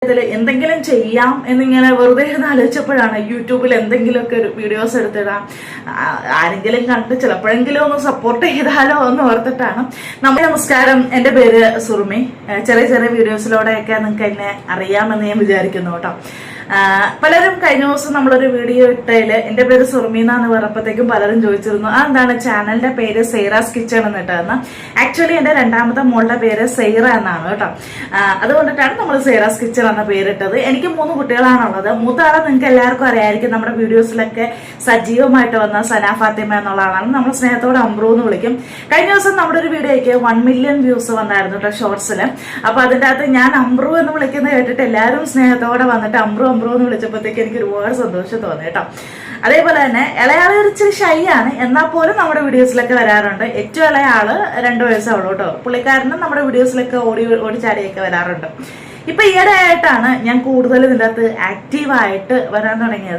എന്തെങ്കിലും ചെയ്യാം എന്നിങ്ങനെ വെറുതെ ആലോചിച്ചപ്പോഴാണ് യൂട്യൂബിൽ എന്തെങ്കിലുമൊക്കെ ഒരു വീഡിയോസ് എടുത്തിടാം, ആരെങ്കിലും കണ്ട് ചിലപ്പോഴെങ്കിലും ഒന്ന് സപ്പോർട്ട് ചെയ്താലോ എന്ന് ഓർത്തിട്ടാണ്. നമസ്കാരം, എൻ്റെ പേര് സുറുമി. ചെറിയ ചെറിയ വീഡിയോസിലൂടെയൊക്കെ നിങ്ങൾക്ക് എന്നെ അറിയാമെന്ന് ഞാൻ വിചാരിക്കുന്നു കേട്ടോ. പലരും കഴിഞ്ഞ ദിവസം നമ്മളൊരു വീഡിയോ ഇട്ടതിൽ എൻ്റെ പേര് സുറുമി എന്നാന്ന് പറഞ്ഞപ്പോഴത്തേക്കും പലരും ചോദിച്ചിരുന്നു എന്താണ് ചാനലിന്റെ പേര് സെയ്റാസ് കിച്ചൺ എന്നിട്ടെന്ന്. ആക്ച്വലി എൻ്റെ രണ്ടാമത്തെ മോളുടെ പേര് സെയ്റ എന്നാണ് കേട്ടോ. അതുകൊണ്ടിട്ടാണ് നമ്മൾ സെയ്റാസ് കിച്ചൺ എന്ന പേരിട്ടത്. എനിക്ക് 3 കുട്ടികളാണുള്ളത്. മൂത്ത ആളെ നിങ്ങൾക്ക് എല്ലാവർക്കും അറിയായിരിക്കും, നമ്മുടെ വീഡിയോസിലൊക്കെ സജീവമായിട്ട് വന്ന സന ഫാത്തിമ എന്നുള്ള ആളാണ്. നമ്മൾ സ്നേഹത്തോടെ അമ്പ്രു എന്ന് വിളിക്കും. കഴിഞ്ഞ ദിവസം നമ്മുടെ ഒരു വീഡിയോയ്ക്ക് 1 മില്യൺ വ്യൂസ് വന്നായിരുന്നു കേട്ടോ, ഷോർട്സിൽ. അപ്പൊ അതിൻ്റെ അകത്ത് ഞാൻ അമ്പ്രു എന്ന് വിളിക്കുന്നത് കേട്ടിട്ട് എല്ലാവരും സ്നേഹത്തോടെ വന്നിട്ട് അമ്പ്രു എന്ന് വിളിച്ചപ്പോഴത്തേക്ക് എനിക്ക് ഒരുപാട് സന്തോഷം തോന്നി കേട്ടോ. അതേപോലെ തന്നെ ഇളയാള് ഇച്ചിരി ഷൈ ആണ്, എന്നാൽ പോലും നമ്മുടെ വീഡിയോസിലൊക്കെ വരാറുണ്ട്. ഏറ്റവും ഇളയ ആള് 2 വയസ്സേ ഉള്ളൂ കേട്ടോ. പുള്ളിക്കാരനും നമ്മുടെ വീഡിയോസിലൊക്കെ ഓടിച്ചാടിയൊക്കെ വരാറുണ്ട്. ഇപ്പൊ ഈയിടെ ആയിട്ടാണ് ഞാൻ കൂടുതൽ ഇതിൻ്റെ അകത്ത് ആക്റ്റീവായിട്ട് വരാൻ തുടങ്ങിയത്.